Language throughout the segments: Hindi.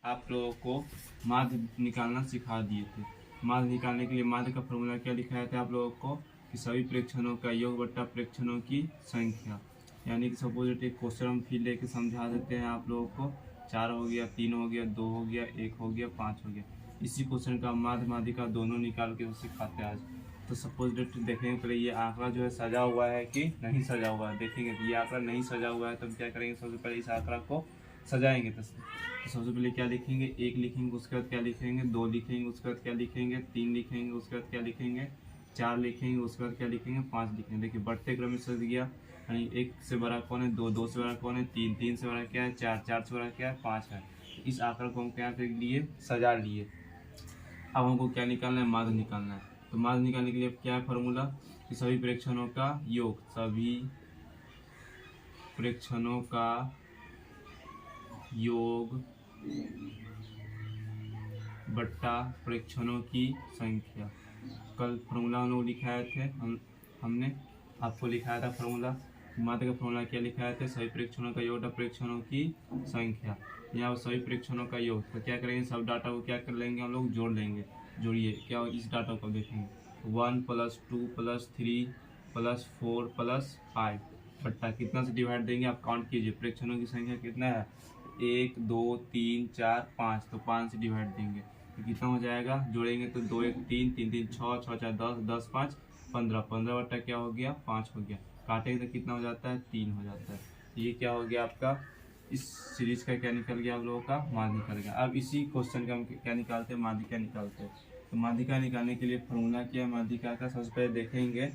आप लोगों को माध्य निकालना सिखा दिए थे। माध्य निकालने के लिए माध्य का फॉर्मूला क्या लिखाया था आप लोगों को कि सभी प्रेक्षणों का योग बट्टा प्रेक्षणों की संख्या। यानी कि सपोज एक क्वेश्चन हम फिर लेके समझा देते हैं आप लोगों को। 4 हो गया, 3 हो गया, 2 हो गया, 1 हो गया, 5 हो गया। इसी क्वेश्चन का माध्य माध्यिका दोनों निकाल के सिखाते हैं आज। तो सपोज देखेंगे पहले ये आंकड़ा जो है सजा हुआ है कि नहीं सजा हुआ है। देखेंगे तो ये आंकड़ा नहीं सजा हुआ है तो हम क्या करेंगे, सबसे पहले इस आंकड़ा को सजाएंगे। तो सबसे पहले क्या लिखेंगे, 1 लिखेंगे, उसके बाद क्या लिखेंगे, 2 लिखेंगे, उसके बाद क्या लिखेंगे, 3 लिखेंगे, उसके बाद क्या लिखेंगे, 4 लिखेंगे, उसके बाद क्या लिखेंगे, 5 लिखेंगे। देखिए बढ़ते क्रम में सज गया। यानी 1 से बड़ा कौन है, 2, 2 से बड़ा कौन है, 3, 3 से बड़ा क्या है, 4, 4 से बड़ा क्या है, 5 है। इस आंकड़ा को हम क्या कर लिए, सजा लिए। अब हमको क्या निकालना है, माध्य निकालना है। तो माध्य निकालने के लिए क्या है फॉर्मूला कि सभी प्रेक्षणों का योग, सभी प्रेक्षणों का योग बट्टा प्रेक्षणों की संख्या। कल फॉर्मूला हम लोग लिखाए थे, हमने आपको लिखाया था फॉर्मूला। माध्य का फॉर्मूला क्या लिखाया था, सभी प्रेक्षणों का योग बट्टा प्रेक्षणों की संख्या। यहाँ सभी प्रेक्षणों का योग, तो क्या करेंगे, सब डाटा को क्या कर लेंगे, हम लोग जोड़ लेंगे। जोड़िए क्या, इस डाटा को देखेंगे 1 + 2 + 3 + 4 + 5 बट्टा कितना से डिवाइड देंगे, आप काउंट कीजिए। प्रेक्षणों की संख्या कितना है, 1 2 3 4 5, तो 5 से डिवाइड देंगे तो कितना हो जाएगा, जोड़ेंगे तो 2 1 3 3 3 6 6 4 10 10 5 15, 15 बट्टा क्या हो गया, 5 हो गया। काटेंगे तो कितना हो जाता है, 3 हो जाता है। ये क्या हो गया आपका, इस सीरीज का क्या निकल गया आप लोगों का, माध्य निकल गया। अब इसी क्वेश्चन का हम क्या निकालते हैं, माध्यिका निकालते हैं। तो माध्यिका निकालने के लिए फॉर्मूला क्या है माध्यिका का, सबसे पहले देखेंगे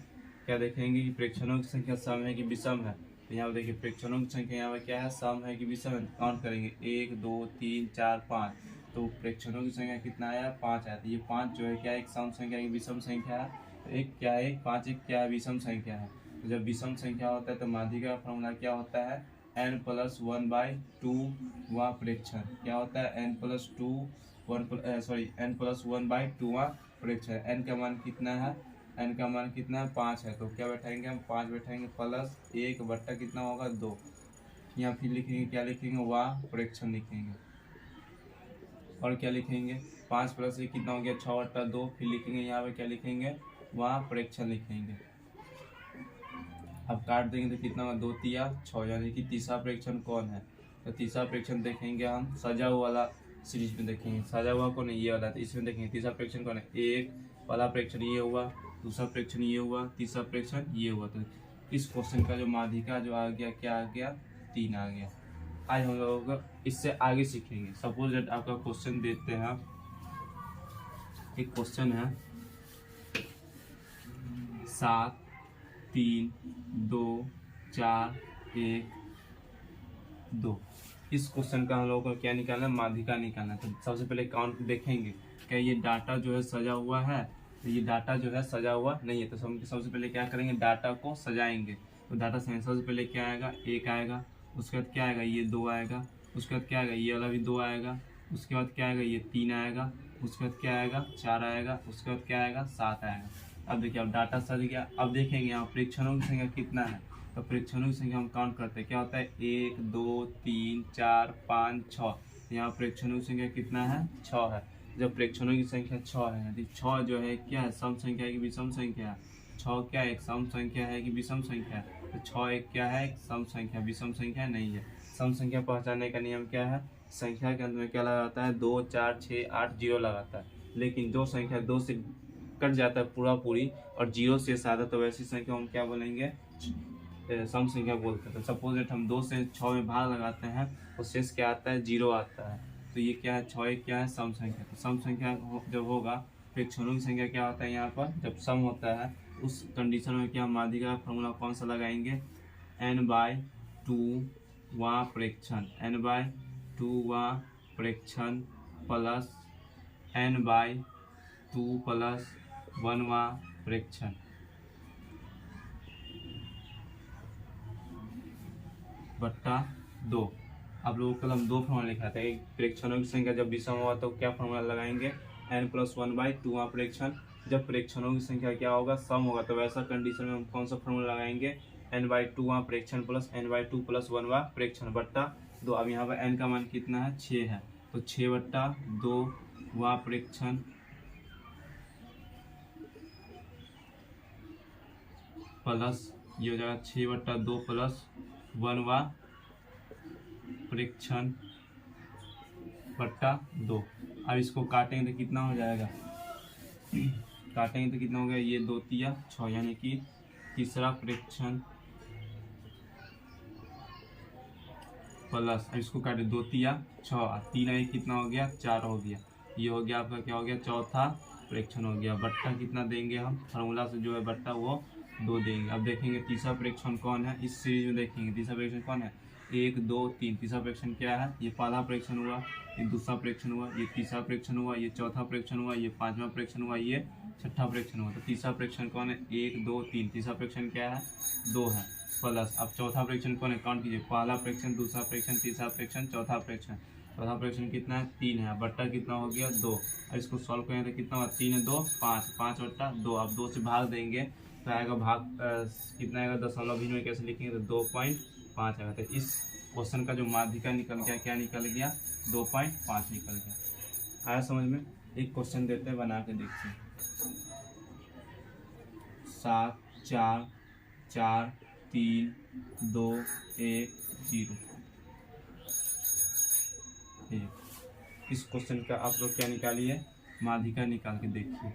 क्या देखेंगे कि प्रेक्षणों की संख्या सम है कि विषम है। तो यहाँ पर देखिए प्रेक्षणों की संख्या यहाँ पर क्या है, सम है कि विषम है। काउंट करेंगे 1 2 3 4 5, तो प्रेक्षणों की संख्या कितना आया, 5 आया। तो ये 5 जो है क्या एक सम संख्या की विषम संख्या है। तो एक क्या है, 5 एक क्या है, विषम संख्या है। तो जब विषम संख्या होता है तो माध्यिका का फॉर्मूला क्या होता है, n + 1/2 वा प्रेक्षण। क्या होता है, n + 1/2 वा प्रेक्षण। n का मान कितना है, n का मान कितना है, 5 है। तो क्या बैठाएंगे हम, 5 बैठाएंगे प्लस 1 बट्टा कितना होगा, 2। यहाँ फिर लिखेंगे क्या लिखेंगे, वा प्रेक्षण लिखेंगे। और क्या लिखेंगे, 5 + 1 कितना हो गया, 6/2। फिर लिखेंगे यहाँ पे क्या लिखेंगे, वा प्रेक्षण लिखेंगे। अब काट देंगे तो कितना होगा, 2 तिया 6, यानी कि तीसरा प्रेक्षण कौन है। तो तीसरा प्रेक्षण देखेंगे हम सजा हुआ वाला सीरीज में देखेंगे। सजा हुआ कौन है, ये वाला। तो इसमें देखेंगे तीसरा प्रेक्षण कौन है, एक पहला प्रेक्षण ये हुआ, दूसरा प्रेक्षण ये हुआ, तीसरा प्रेक्षण ये हुआ। तो इस क्वेश्चन का जो माध्यिका जो आ गया, क्या आ गया, 3 आ गया। आज हम लोग इससे आगे सीखेंगे। सपोज दैट आपका क्वेश्चन देते हैं, एक क्वेश्चन है 7 3 2 4 1 2। इस क्वेश्चन का हम लोगों को क्या निकालना है, माध्यिका निकालना है। तो सबसे पहले काउंट देखेंगे, क्या ये डाटा जो है सजा हुआ है। तो ये डाटा जो है सजा हुआ नहीं है। तो सबसे पहले क्या करेंगे, डाटा को सजाएंगे। तो डाटा सबसे पहले क्या आएगा, 1 आएगा। उसके बाद क्या आएगा, ये 2 आएगा। उसके बाद क्या आएगा, ये वाला भी 2 आएगा। उसके बाद क्या आएगा, ये 3 आएगा। उसके बाद क्या आएगा, 4 आएगा। उसके बाद क्या आएगा, 7 आएगा। अब देखिए अब डाटा सज गया। अब देखेंगे यहाँ प्रेक्षणों की संख्या कितना है। तो प्रेक्षणों की संख्या हम काउंट करते हैं, क्या होता है, 1 2 3 4 5 6। यहाँ प्रेक्षणों की संख्या कितना है, 6 है। जब प्रेक्षणों की संख्या 6 है, यदि 6 जो है क्या है, सम संख्या है कि विषम संख्या है। 6 क्या है, एक सम संख्या है कि विषम संख्या है। तो 6 एक क्या है, एक सम संख्या, विषम संख्या नहीं है। सम संख्या पहचानने का नियम क्या है, संख्या के अंत में क्या लगाता है, 2 4 6 8 0 लगाता है। लेकिन जो संख्या 2 से कट जाता है पूरा पूरी और 0 से सादा, तो वैसी संख्या हम क्या बोलेंगे, सम संख्या बोलते हैं। तो सपोज दैट हम 2 से 6 में भाग लगाते हैं तो शेष क्या आता है, 0 आता है। तो ये क्या है, 6 एक क्या है, सम संख्या। तो सम संख्या जब होगा, प्रेक्षणों की संख्या क्या होता है, यहाँ पर जब सम होता है उस कंडीशन में क्या माध्यिका का फॉर्मूला कौन सा लगाएंगे, n/2 वा प्रेक्षण। n/2 वा प्रेक्षण प्लस n/2 + 1 वा प्रेक्षण बट्टा 2। आप लोगों को कल हम 2 फॉर्मूला लिखा था। एक प्रेक्षणों की संख्या जब विषम होगा तो क्या फॉर्मूला लगाएंगे, n + 1/2 प्रेक्षण। जब प्रेक्षणों की संख्या क्या होगा, सम होगा, तो वैसा कंडीशन में हम कौन सा फॉर्मूला लगाएंगे, n/2 प्रेक्षण प्लस n/2 + 1 प्रेक्षण बट्टा 2। अब यहाँ पर n का मान कितना है, 6 है। तो 6/2 वहाँ प्रेक्षण प्लस ये हो जाएगा 6/2 प्लस 1 प्रेक्षण बट्टा 2। अब इसको काटेंगे तो कितना हो जाएगा, काटेंगे तो कितना हो गया, ये 2 तिया 6 यानी कि तीसरा प्रेक्षण प्लस, अब इसको काटे 2 तिया 6, 3 एक कितना हो गया 4 हो गया। ये हो गया आपका क्या हो गया, चौथा प्रेक्षण हो गया। बट्टा कितना देंगे हम, फार्मूला से जो है बट्टा वो 2 देंगे। अब देखेंगे तीसरा प्रेक्षण कौन है, इस सीरीज में देखेंगे तीसरा प्रेक्षण कौन है, 1 2 3। तीसरा प्रेक्षण क्या है, ये पहला प्रेक्षण हुआ, ये दूसरा प्रेक्षण हुआ, ये तीसरा प्रेक्षण हुआ, ये चौथा प्रेक्षण हुआ, ये पांचवा प्रेक्षण हुआ, ये छठा प्रेक्षण हुआ। तो तीसरा प्रेक्षण कौन है, 1 2 3। तीसरा प्रेक्षण क्या है, 2 है प्लस। अब चौथा प्रेक्षण कौन है, काउंट कीजिए, पहला प्रेक्षण, दूसरा प्रेक्षण, तीसरा प्रेक्षण, चौथा प्रेक्षण। चौथा प्रेक्षण कितना है, 3 है। बट्टा कितना हो गया 2। अब इसको सॉल्व करेंगे तो कितना हुआ, 3 2 5, 5/2। अब 2 से भाग देंगे तो आएगा भाग कितना आएगा, दशमलव भिन्न में कैसे लिखेंगे, तो 2.5 आएगा। तो इस क्वेश्चन का जो माध्यिका निकल गया, क्या निकल गया, 2.5 निकल गया। आया समझ में। एक क्वेश्चन देते हैं, बना के देखते हैं। 7 4 4 3 2 1 0। इस क्वेश्चन का आप लोग क्या निकालिए, माध्यिका निकाल के देखिए।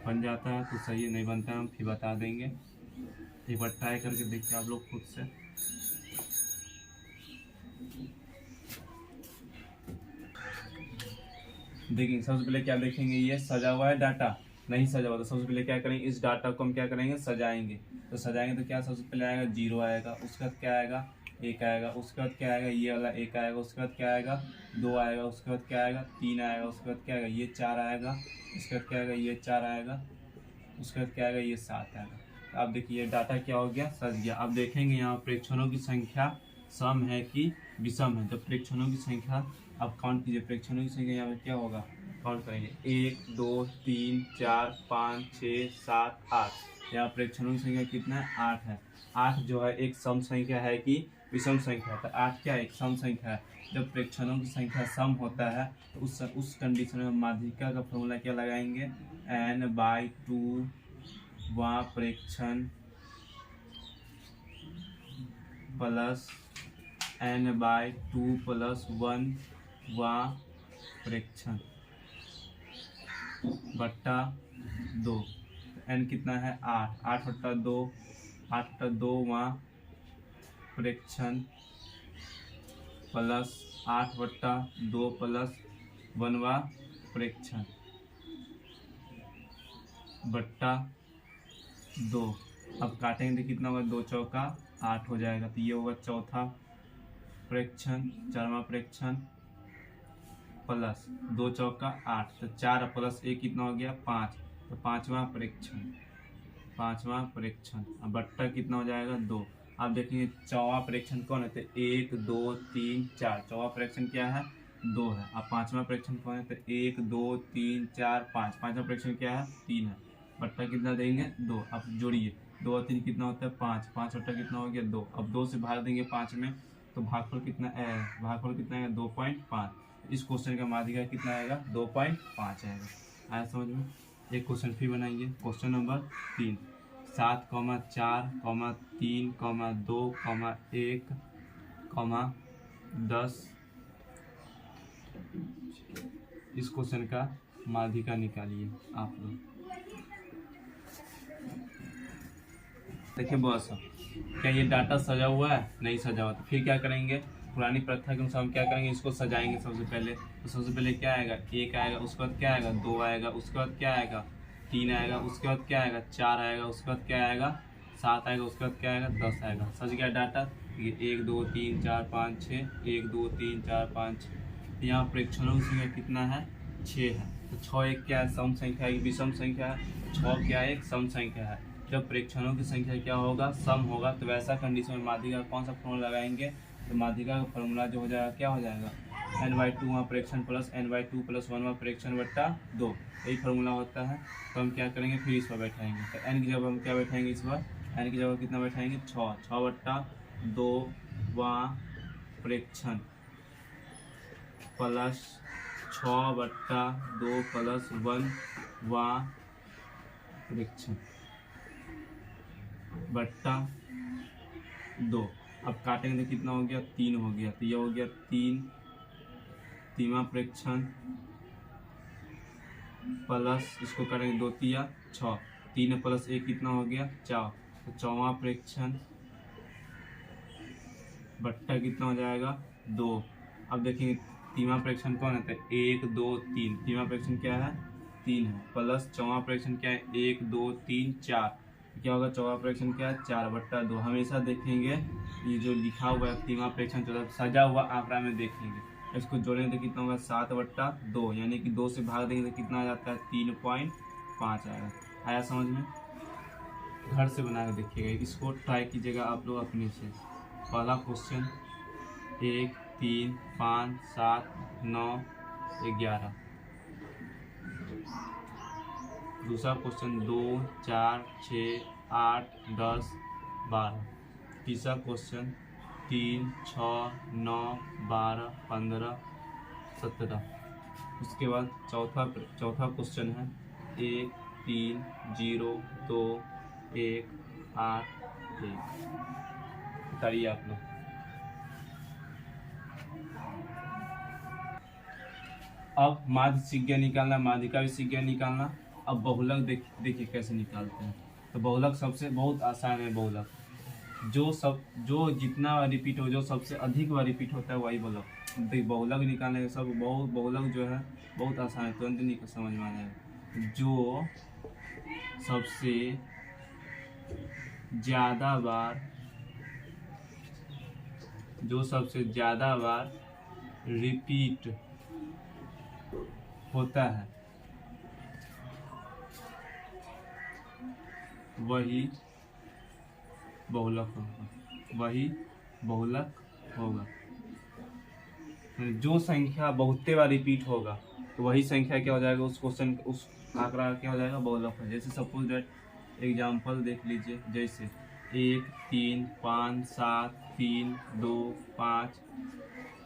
बन जाता है तो सही है, नहीं बनता है हम फिर बता देंगे। एक बार ट्राई करके देखिए आप लोग खुद से। देखिए सबसे पहले क्या देखेंगे, ये सजा हुआ है डाटा, नहीं सजा हुआ तो सबसे पहले क्या करेंगे, इस डाटा को हम क्या करेंगे, सजाएंगे। तो सजाएंगे तो क्या सबसे पहले आएगा 0 आएगा, उसके बाद क्या आएगा 1 आएगा, उसके बाद क्या आएगा ये वाला 1 आएगा, उसके बाद क्या आएगा 2 आएगा, उसके बाद क्या आएगा 3 आएगा, उसके बाद क्या आएगा ये 4 आएगा, उसके बाद क्या आएगा ये 4 आएगा, उसके बाद क्या आएगा ये 7 आएगा। तो अब देखिए डाटा क्या हो गया, सज गया। अब देखेंगे यहाँ प्रेक्षणों की संख्या सम है कि विषम है। तो प्रेक्षणों की संख्या अब काउंट कीजिए, प्रेक्षणों की संख्या यहाँ पे क्या होगा, काउंट करेंगे 1 2 3 4 5 6 7 8। यहाँ प्रेक्षणों की संख्या कितना है, 8 है। 8 जो है एक सम संख्या है कि विषम संख्या है, तो 8 क्या एक सम संख्या है। जब प्रेक्षणों की संख्या सम होता है तो उस कंडीशन में माध्यिका का फॉर्मूला क्या लगाएंगे, n/2 वहाँ प्रेक्षण प्लस n/2 प्लस 1 वहाँ प्रेक्षण बट्टा 2। n कितना है 8, 8/2, 8/2 वहाँ प्रेक्षण प्लस 8/2 प्लस 1वां प्रेक्षण बट्टा 2। अब काटेंगे तो कितना होगा, 2 चौका 8 हो जाएगा। तो ये होगा चौथा प्रेक्षण, 4वां प्रेक्षण प्लस 2 चौका 8, तो 4 प्लस 1 कितना हो गया 5, तो 5वां प्रेक्षण, 5वां प्रेक्षण। अब बट्टा कितना हो जाएगा 2। आप देखेंगे चौवा प्रेक्षण कौन है, तो 1 2 3 4। चौवा प्रेक्षण क्या है 2 है। अब 5वां प्रेक्षण कौन है, तो 1 2 3 4 5। 5वां प्रेक्षण क्या है 3 है। बट्टा कितना देंगे 2। अब जोड़िए 2 और 3 कितना होता है 5, 5 बट्टा कितना हो गया 2। अब 2 से भाग देंगे 5 में तो भागफल कितना है, भागफल कितना आएगा 2.5। इस क्वेश्चन का माध्यिका कितना आएगा 2.5 आएगा। आया समझ में। एक क्वेश्चन फिर बनाइए, क्वेश्चन नंबर 3। 7, 4, 3, 2, 1, 10। इस क्वेश्चन का माध्यिका निकालिए आप लोग। देखिए बॉस, क्या ये डाटा सजा हुआ है, नहीं सजा हुआ, तो फिर क्या करेंगे, पुरानी प्रथा के अनुसार हम क्या करेंगे, इसको सजाएंगे सबसे पहले। तो सबसे पहले क्या आएगा 1 आएगा, उसके बाद क्या आएगा 2 आएगा, उसके बाद क्या आएगा 3 आएगा, उसके बाद क्या आएगा 4 आएगा, उसके बाद क्या आएगा 7 आएगा, उसके बाद क्या आएगा 10 आएगा। सज गया डाटा। 1 2 3 4 5 6, 1 2 3 4 5 6। यहाँ प्रेक्षणों की संख्या कितना है 6 है। तो 6 एक क्या है सम संख्या है, विषम संख्या है। 6 क्या है, एक सम संख्या है। जब प्रेक्षणों की संख्या क्या होगा, सम होगा, तो वैसा कंडीशन में माध्यिका कौन सा फॉर्मूला लगाएंगे, तो माध्यिका का फॉर्मूला जो हो जाएगा क्या हो जाएगा, n/2 वहाँ प्रेक्षण प्लस n/2 प्लस 1 प्रेक्षण बट्टा 2। यही फॉर्मूला होता है। तो हम क्या करेंगे, फिर इस पर बैठाएंगे। तो n की जगह हम क्या बैठाएंगे, इस बार n की जगह कितना बैठाएंगे 6, 6/2 वहाँ प्रेक्षण प्लस 6/2 प्लस 1 वा प्रेक्षण बट्टा 2। अब काटेंगे तो कितना हो गया 3 हो गया, तो ये हो गया 3 तीमा प्रेक्षण प्लस इसको करेंगे 2 तिया 6, 3 प्लस 1 कितना हो गया 4, तो 4वां प्रेक्षण बट्टा कितना हो जाएगा 2। अब देखेंगे तीमा प्रेक्षण कौन है, तो 1 2 3, तीमा प्रेक्षण क्या है 3 है, प्लस 4वां प्रेक्षण क्या है 1 2 3 4, क्या होगा 4वां प्रेक्षण क्या है 4/2। हमेशा देखेंगे ये जो लिखा हुआ है तीमा प्रेक्षण सजा हुआ आंकड़ा में देखेंगे, इसको जोड़ेंगे तो कितना होगा 7/2, यानी कि 2 से भाग देंगे तो कितना आ जाता है 3.5 आएगा। आया समझ में? घर से बना के देखिएगा, इसको ट्राई कीजिएगा आप लोग अपने से। पहला क्वेश्चन 1 3 5 7 9 11, दूसरा क्वेश्चन 2 4 6 8 10 12, तीसरा क्वेश्चन 3 6 9 12 15 17, उसके बाद चौथा क्वेश्चन है 1 3 0 2 1 8 1। बताइए आप लोग। अब माध्य सीख निकालना, माध्यिका भी सीख निकालना। अब बहुलक देखिए कैसे निकालते हैं। तो बहुलक सबसे बहुत आसान है। बहुलक जो जितना रिपीट हो, जो सबसे अधिक बार रिपीट होता है वही बहुलक। देखिए बहुलक निकालने के सब बहुलक जो है बहुत आसान है, तुरंत नहीं समझ में आ जाएगा। जो सबसे ज़्यादा बार रिपीट होता है वही बहुलक होगा। जो संख्या बहुते बार रिपीट होगा तो वही संख्या क्या हो जाएगा, उस क्वेश्चन उस आंकड़ा क्या हो जाएगा बहुलक है। जैसे सपोज दैट एग्जांपल देख लीजिए, जैसे 1 3 5 7 3 2 5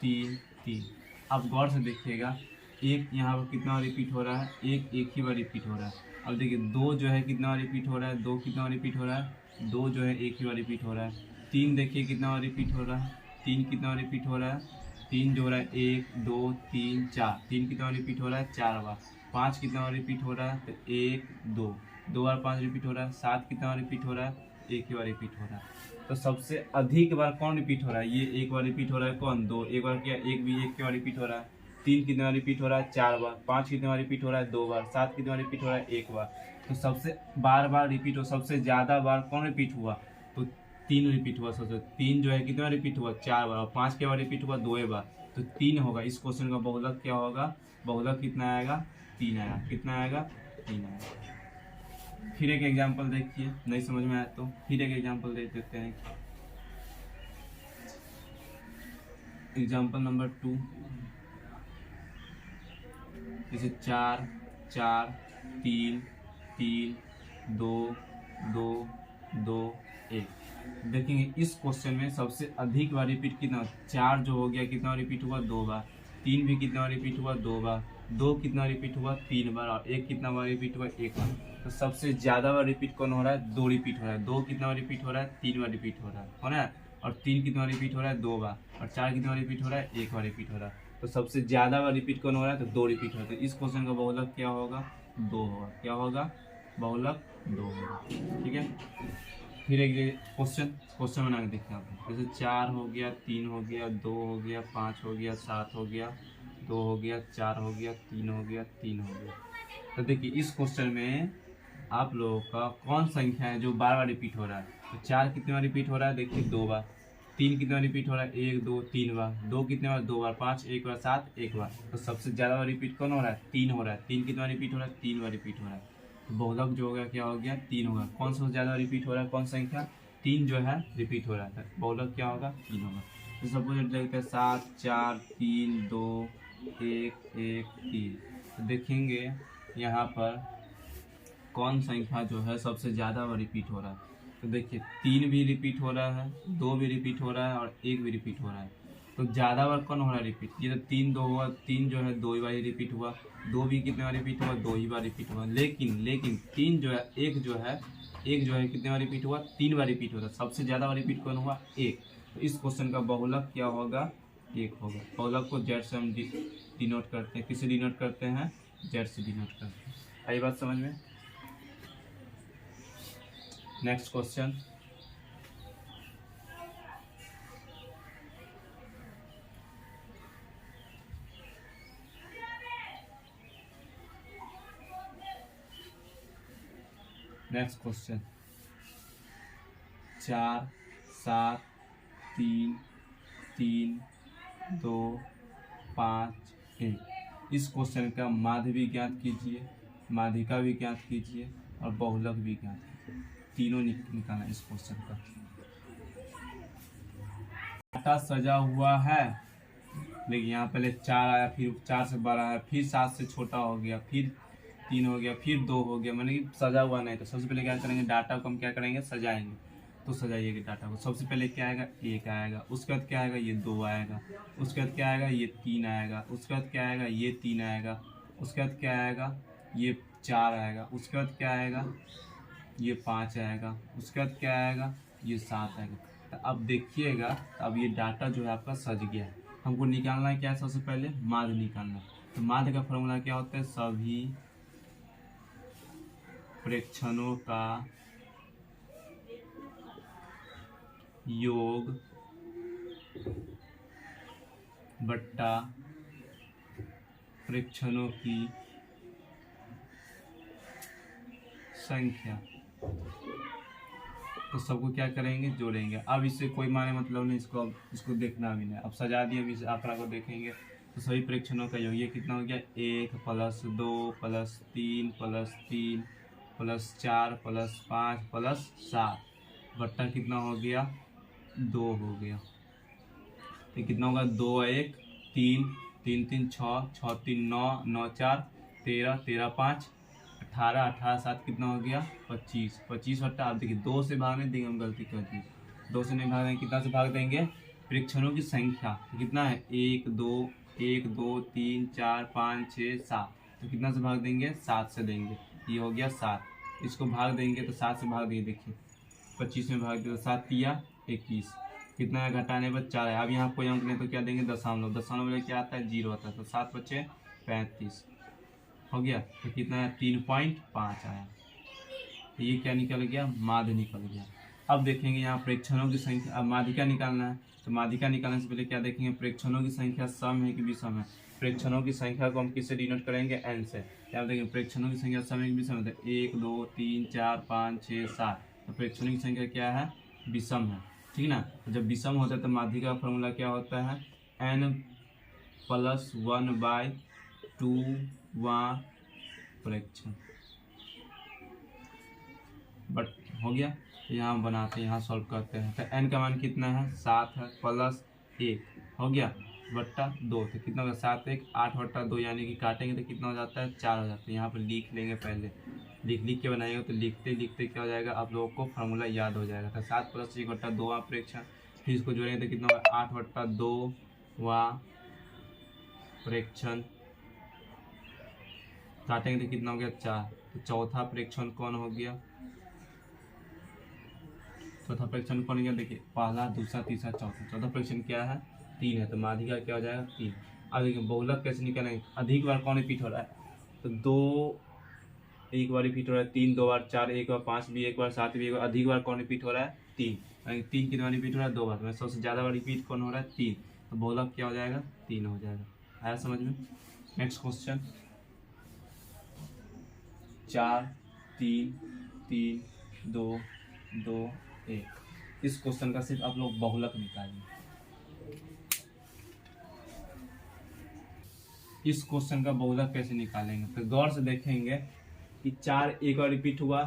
3 3। अब गौर से देखिएगा, एक यहाँ पर कितना रिपीट हो रहा है, एक ही बार रिपीट हो रहा है। अब देखिए 2 जो है कितना रिपीट हो रहा है, 2 कितना रिपीट हो रहा है, 2 जो है एक ही बार रिपीट हो रहा है। 3 देखिए कितना रिपीट हो रहा है, 3 कितना रिपीट हो रहा है, 3 जो हो रहा है 1 2 3 4, 3 कितना रिपीट हो रहा है 4 बार। 5 कितना रिपीट हो रहा है, तो 1 2 2 बार 5 रिपीट हो रहा है। 7 कितना रिपीट हो रहा है, एक ही बार रिपीट हो रहा है। तो सबसे अधिक बार कौन रिपीट हो रहा है, ये एक बार रिपीट हो रहा है, कौन 2 एक बार किया, एक भी एक बार रिपीट हो रहा है। 3 कितना रिपीट हो रहा है 4 बार। 5 कितना रिपीट हो रहा है 2 बार। 7 कितना रिपीट हो रहा है 1 बार। तो सबसे बार रिपीट हो, सबसे ज़्यादा बार कौन रिपीट हुआ, तो 3 रिपीट हुआ। सबसे 3 जो है कितना रिपीट हुआ 4 बार, और 5 के बार रिपीट हुआ 2 बार, तो 3 होगा। इस क्वेश्चन का बहुलक क्या होगा, बहुलक कितना आएगा 3 आएगा। कितना आएगा 3 आएगा। फिर एक एग्जाम्पल देखिए, नहीं समझ में आया तो फिर एक एग्जाम्पल देख देते हैं। एग्जाम्पल नंबर 2, जैसे 4 4 3 3 2 2 2 1। देखेंगे इस क्वेश्चन में सबसे अधिक बार रिपीट कितना, 4 जो हो गया कितना रिपीट हुआ 2 बार। 3 भी कितना रिपीट हुआ 2 बार। 2 कितना रिपीट हुआ 3 बार, और 1 कितना बार रिपीट हुआ 1 बार। तो सबसे ज़्यादा बार रिपीट कौन हो रहा है, 2 रिपीट हो रहा है। 2 कितना रिपीट हो रहा है 3 बार रिपीट हो रहा है। और 3 कितना रिपीट हो रहा है 2 बार। और 4 कितना रिपीट हो रहा है 1 बार रिपीट हो रहा है। तो सबसे ज़्यादा बार रिपीट कौन हो रहा है, तो 2 रिपीट हो रहा है। तो इस क्वेश्चन का बहुलक क्या होगा 2 होगा। क्या होगा, बहुलक 2 होगा। ठीक है। फिर एक क्वेश्चन बना के देखते हैं आप। जैसे 4 हो गया, 3 हो गया, 2 हो गया, 5 हो गया, 7 हो गया, 2 हो गया, 4 हो गया, 3 हो गया, 3 हो गया। तो देखिए इस क्वेश्चन में आप लोगों का कौन संख्या है जो बार बार रिपीट हो रहा है। तो 4 कितने बार रिपीट हो रहा है, देखिए 2 बार। 3 कितने बार रिपीट हो रहा है, 1 2 3 बार। 2 कितने बार 2 बार। 5 1 बार। 7 1 बार। तो सबसे ज़्यादा बार रिपीट कौन हो रहा है, 3 हो रहा है। 3 कितना रिपीट हो रहा है, 3 बार रिपीट हो रहा है। तो बहुलक जो होगा क्या हो गया 3 होगा। कौन सा ज़्यादा रिपीट हो रहा है, कौन संख्या 3 जो है रिपीट हो रहा है, बहुलक क्या होगा 3 होगा। तो सपोज देखते हैं 7 4 3 2 1 1 3। तो देखेंगे यहाँ पर कौन संख्या जो है सबसे ज़्यादा बार रिपीट हो रहा है। तो देखिए 3 भी रिपीट हो रहा है, 2 भी रिपीट हो रहा है, और 1 भी रिपीट हो रहा है। तो ज़्यादा बार कौन हो रहा है रिपीट? ये तो 3 2 हुआ, 3 जो है 2 ही बार रिपीट हुआ, 2 भी कितने बार रिपीट हुआ? 2 ही बार रिपीट हुआ। लेकिन 3 जो है, एक जो है कितने बार रिपीट हुआ? 3 बार रिपीट हुआ। सबसे ज़्यादा बार रिपीट कौन हुआ? 1। तो इस क्वेश्चन का बहुलक क्या होगा? 1 होगा। बहुलक को जेड से हम डिनोट करते हैं। किससे डिनोट करते हैं? जेड से डिनोट करते हैं। आई बात समझ में? Next question, next question 4 7 3 3 2 5 1। इस क्वेश्चन का माध्य भी ज्ञात कीजिए, माध्यिका भी ज्ञात कीजिए और बहुलक भी ज्ञात कीजिए। तीनों निकालना इस क्वेश्चन का। डाटा सजा हुआ है। देखिए यहाँ पहले 4 आया, फिर 4 से बड़ा है, फिर 7 से छोटा हो गया, फिर 3 हो गया, फिर 2 हो गया, मैंने कि सजा हुआ नहीं। तो सबसे पहले क्या करेंगे? डाटा को हम क्या करेंगे? सजाएंगे। तो सजाइएगा डाटा को। सबसे पहले क्या आएगा? 1 आएगा। उसके बाद क्या आएगा? ये 2 आएगा। उसके बाद क्या आएगा? ये 3 आएगा। उसके बाद क्या आएगा? ये 3 आएगा। उसके बाद क्या आएगा? ये 4 आएगा। उसके बाद क्या आएगा? ये 5 आएगा। उसके बाद क्या आएगा? ये 7 आएगा। तो अब देखिएगा, अब ये डाटा जो है आपका सज गया है। हमको निकालना है क्या है? सबसे पहले माध्य निकालना है। तो माध्य का फॉर्मूला क्या होता है? सभी प्रेक्षणों का योग बट्टा प्रेक्षणों की संख्या। तो सबको क्या करेंगे? जोड़ेंगे। अब इससे कोई माने मतलब नहीं, इसको देखना भी नहीं। अब सजा दिए, अब इस आंकड़ा को देखेंगे। तो सभी प्रेक्षणों का योग ये कितना हो गया? 1 + 2 + 3 + 3 + 4 + 5 + 7 बट्टा कितना हो गया? 2 हो गया। तो कितना होगा? 2 1 3 3 3 6 6 3 9 9 4 13 13 5 18 18 7 कितना हो गया? 25 25 बट्टा। आप देखिए 2 से भागने देंगे, हम गलती कर दी। 2 से नहीं भाग देंगे, कितना से भाग देंगे? प्रेक्षणों की संख्या कितना है? 1 2 1 2 3 4 5 6 7। तो कितना से भाग देंगे? 7 से देंगे। ये हो गया 7। इसको भाग देंगे तो 7 से भाग देंगे। देखिए 25 में भाग दिया तो 7 तिया 21। कितना है? घटाने पर 4 है। अब यहाँ कोई अंक नहीं तो क्या देंगे? दशमलव। दशमलव में क्या आता है? 0 आता है। तो 7 बचे 35 हो गया। तो कितना है? 3.5 आया। तो ये क्या निकल गया? माध्य निकल गया। अब देखेंगे यहाँ प्रेक्षणों की संख्या। अब माध्यिका निकालना है। तो माध्यिका निकालने से पहले क्या देखेंगे? प्रेक्षणों की संख्या सम है कि विषम है। प्रेक्षणों की संख्या को हम किससे डिनोट करेंगे? n से। क्या देखेंगे? प्रेक्षणों की संख्या सम है कि विषम है? 1 2 3 4 5 6 7। तो प्रेक्षणों की संख्या क्या है? विषम है। ठीक ना? तो जब विषम होता है तो माध्यिका का फॉर्मूला क्या होता है? n + 1/2 प्रेक्षण। बट हो गया। तो यहाँ बनाते हैं, यहाँ सॉल्व करते हैं। तो n का मान कितना है? 7 है, प्लस 1 हो गया बट्टा 2। तो कितना होगा? 7 1 8 बट्टा 2, यानी कि काटेंगे तो कितना हो जाता है? 4 हो जाता है। यहाँ पर लिख लेंगे, पहले लिख के बनाएंगे। तो लिखते लिखते क्या हो जाएगा? आप लोगों को फार्मूला याद हो जाएगा। तो 7 + 1 बट्टा 2 प्रेक्षण। फिर इसको जोड़ेंगे तो कितना होगा? 8 बट्टा 2 प्रेक्षण। काटेंगे तो कितना हो गया? 4। तो चौथा प्रेक्षण कौन हो गया? चौथा प्रेक्षण कौन गया? देखिए पहला दूसरा तीसरा चौथा। चौथा प्रेक्षण क्या है? 3 है। तो माध्यिका क्या हो जाएगा? 3। अब देखिए बहुलक कैसे निकालेंगे? अधिक बार कौन रिपीट हो रहा है? तो 2 एक बार रिपीट हो रहा है, 3 2 बार, 4 1 बार, 5 भी एक बार, 7 भी एक बार। अधिक बार कौन रिपीट हो रहा है? 3। 3 कितने बार रिपीट हो रहा है? 2 बार। तो सबसे ज़्यादा बार रिपीट कौन हो रहा है? 3। तो बहुलक क्या हो जाएगा? 3 हो जाएगा। आया समझ में? Next question 4 3 3 2 2 1। इस क्वेश्चन का सिर्फ आप लोग बहुलक निकालिए। इस क्वेश्चन का बहुलक कैसे निकालेंगे? तो गौर से देखेंगे कि 4 एक बार रिपीट हुआ,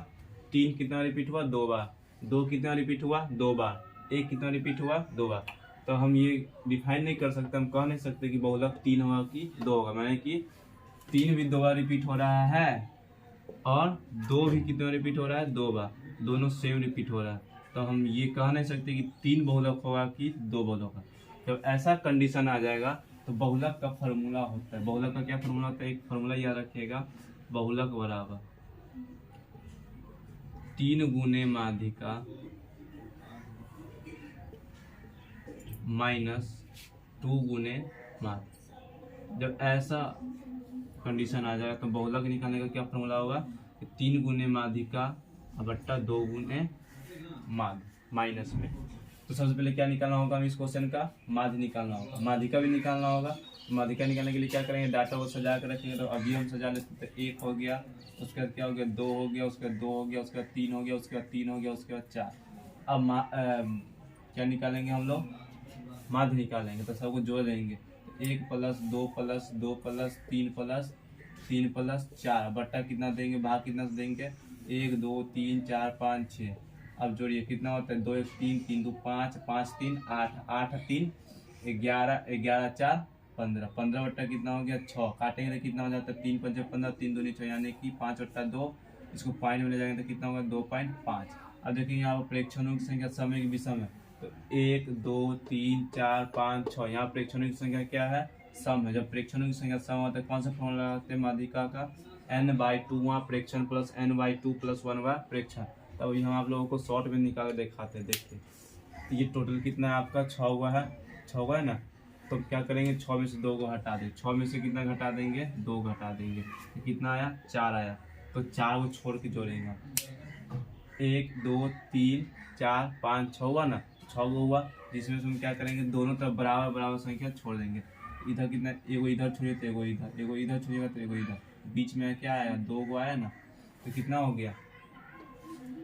3 कितना रिपीट हुआ? 2 बार, 2 कितना रिपीट हुआ? 2 बार, 1 कितना रिपीट हुआ? 2 बार। तो हम ये डिफाइन नहीं कर सकते, हम कह नहीं सकते कि बहुलक 3 होगा कि 2 होगा। मैंने कि 3 भी 2 बार रिपीट हो रहा है और 2 भी कितना रिपीट हो रहा है? 2 बार। दोनों सेम रिपीट हो रहा है। तो हम ये कह नहीं सकते कि 3 बहुलक होगा कि 2 बहुलक होगा। जब ऐसा कंडीशन आ जाएगा तो बहुलक का फॉर्मूला होता है। बहुलक का क्या फॉर्मूला होता है? एक फॉर्मूला याद रखिएगा, बहुलक बराबर 3 गुने माध्यिका माइनस 2 गुने माध्य। जब ऐसा कंडीशन आ जाएगा तो बहुलक निकालने का क्या फॉर्मूला होगा? 3 गुने माध्यिका बट्टा 2 गुने माध्य माइनस में। तो सबसे पहले क्या निकालना होगा? हमें इस क्वेश्चन का माध्य निकालना होगा, माध्यिका भी निकालना होगा। तो माध्यिका निकालने के लिए क्या करेंगे? डाटा को सजा कर रखेंगे। तो अभी हम सजा लेते हैं। तो 1 हो गया, उसके बाद क्या हो गया? 2 हो गया, उसके बाद 2 हो गया, उसके बाद 3 हो गया, उसके बाद 3 हो गया, उसके बाद 4। अब क्या निकालेंगे हम लोग? माध्य निकालेंगे। तो सबको जोड़ देंगे। 1 + 2 + 2 + 3 + 3 + 4 बट्टा कितना देंगे? भाग कितना से देंगे? 1 2 3 4 5 6। अब जोड़िए कितना होता है? 2 1 3 3 2 5 5 3 8 8 3 11 11 4 15 15 बट्टा कितना हो गया? 6। काटेंगे तो कितना हो जाता है? 3 5 15 3 2 6 यानी कि 5 बट्टा 2। इसको पॉइंट में ले जाएंगे तो कितना होगा? 2.5। अब देखिए यहाँ पर प्रेक्षणों की संख्या समय की विषम है। तो 1 2 3 4 5 6 यहाँ प्रेक्षणों की संख्या क्या है? सम है। जब प्रेक्षणों की संख्या सम होता है कौन सा फॉर्मूला लगाते हैं माध्यिका का? n/2 वहाँ प्रेक्षण प्लस n/2 + 1 प्रेक्षण। तब हम आप लोगों को शॉर्ट में निकाल के दिखाते हैं। देखिए तो ये टोटल कितना है आपका? 6 हुआ है, 6 हुआ है ना। तो क्या करेंगे? 6 में से 2 को हटा दें। 6 में से कितना घटा देंगे? 2 घटा देंगे। तो कितना आया? 4 आया। तो 4 को छोड़ के जोड़ेंगे। 1 2 3 4 5 6 हुआ ना, 6 हुआ। जिसमें से हम क्या करेंगे? दोनों तरफ बराबर बराबर संख्या छोड़ देंगे। इधर कितना? एगो इधर छोड़िए तो एगो इधर, एगो इधर छोड़िएगा तो एगो इधर। बीच में क्या आया? 2 को आया ना। तो कितना हो गया?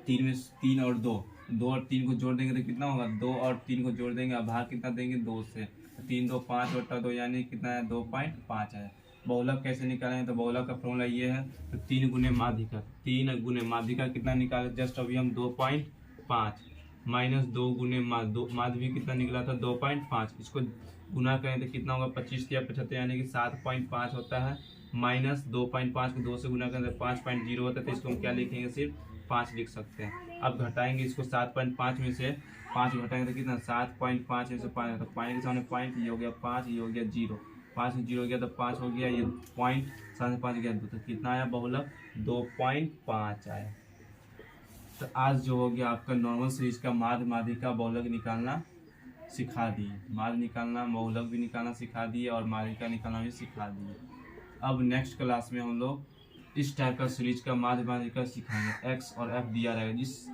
3 में 3 और 2, 2 और 3 को जोड़ देंगे तो कितना होगा? 2 और 3 को जोड़ देंगे। अब भाग कितना देंगे? 2 से। 3 2 5 बट्टा 2 यानी कितना है? 2.5 है। बहुलक कैसे निकालेंगे? तो बहुलक का फॉर्मूला ये है। तो 3 गुने माध्यिका, 3 गुने माध्यिका कितना निकाले? जस्ट अभी हम 2.5 माइनस 2 गुने माध्य भी कितना निकला था? 2.5। इसको गुना करें तो कितना होगा? 25 या 75 यानी कि 7.5 होता है। माइनस 2.5 को 2 से गुना करें तो 5.0 होता है। तो इसको हम क्या लिखेंगे? सिर्फ 5 लिख सकते हैं। अब घटाएंगे इसको 7.5 में से 5 घटाएंगे तो कितना? 7.5 में से 5 तो पॉइंट के सामने पॉइंट, ये हो गया 5, ये हो गया 0। 5 में 0 हो गया तो 5 हो गया, ये पॉइंट 7 5 गया 2। तो कितना आया बहुलक? 2.5 आया। तो आज जो हो गया आपका नॉर्मल सीरीज का माध्य माध्यिका बहुलक निकालना सिखा दिए। माध्य निकालना, बहुलक भी निकालना सिखा दिए और माध्यिका निकालना भी सिखा दिए। अब नेक्स्ट क्लास में हम लोग इस टाइप का सीरीज का माध्य माध्यिका सिखाएंगे। एक्स और एफ दिया रहेगा, जिस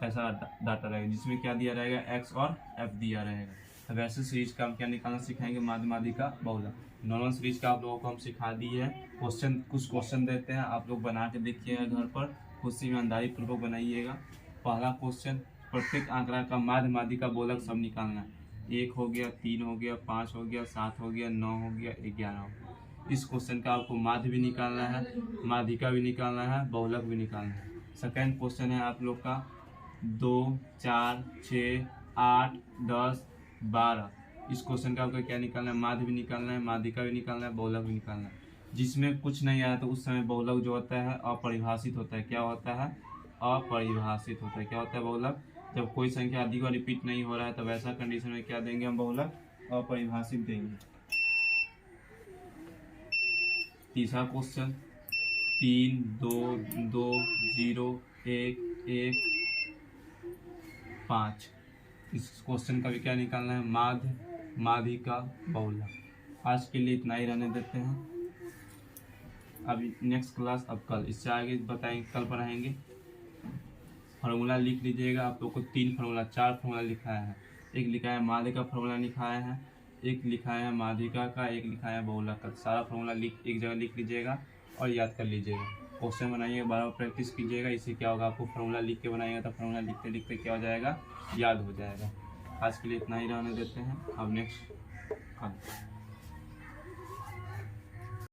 ऐसा डाटा रहेगा जिसमें क्या दिया रहेगा? एक्स और एफ दिया रहेगा। अब वैसे सीरीज का हम क्या निकालना सिखाएंगे? माध्य माध्यिका बहुलक। नॉर्मल सीरीज का आप लोगों को हम सिखा दिए हैं। क्वेश्चन कुछ क्वेश्चन देते हैं, आप लोग बना के देखिएगा घर पर, खुद से ईमानदारी पूर्वक बनाइएगा। पहला क्वेश्चन, प्रत्येक आंकड़ा का माध्य माध्यिका बहुलक सब निकालना है। 1 हो गया, 3 हो गया, 5 हो गया, 7 हो गया, 9 हो गया, 11 हो गया। इस क्वेश्चन का आपको माध्य भी निकालना है, माध्यिका भी निकालना है, बहुलक भी निकालना है। सेकेंड क्वेश्चन है आप लोग का 2 4 6 8 10 12। इस क्वेश्चन का आपको क्या निकालना है? माध्य भी निकालना है, माध्यिका भी निकालना है, बहुलक भी निकालना है। जिसमें कुछ नहीं आया तो उस समय बहुलक जो होता है अपरिभाषित होता है। क्या होता है? अपरिभाषित होता है। क्या होता है बहुलक? जब कोई संख्या अधिक और रिपीट नहीं हो रहा है तब ऐसा कंडीशन में क्या देंगे हम? बहुलक अपरिभाषित देंगे। तीसरा क्वेश्चन 3 2 2 0 1 1 5। इस क्वेश्चन का भी क्या निकालना है? माध्य माध्यिका बहुलक। आज के लिए इतना ही रहने देते हैं। अभी नेक्स्ट क्लास अब कल, इससे आगे बताएंगे, कल पढ़ाएंगे। फार्मूला लिख लीजिएगा। आप लोग को 3 फार्मूला 4 फार्मूला लिखाया है। एक लिखा है माध्य का फार्मूला लिखाया है, एक लिखा है माध्यिका का, एक लिखा है बहुलक का। सारा फार्मूला एक जगह लिख लीजिएगा और याद कर लीजिएगा। क्वेश्चन बनाइएगा, बार बार प्रैक्टिस कीजिएगा। इससे क्या होगा? आपको फार्मूला लिख के बनाएगा तो फार्मूला लिखते लिखते क्या हो जाएगा? याद हो जाएगा। आज के लिए इतना ही रहने देते हैं। अब नेक्स्ट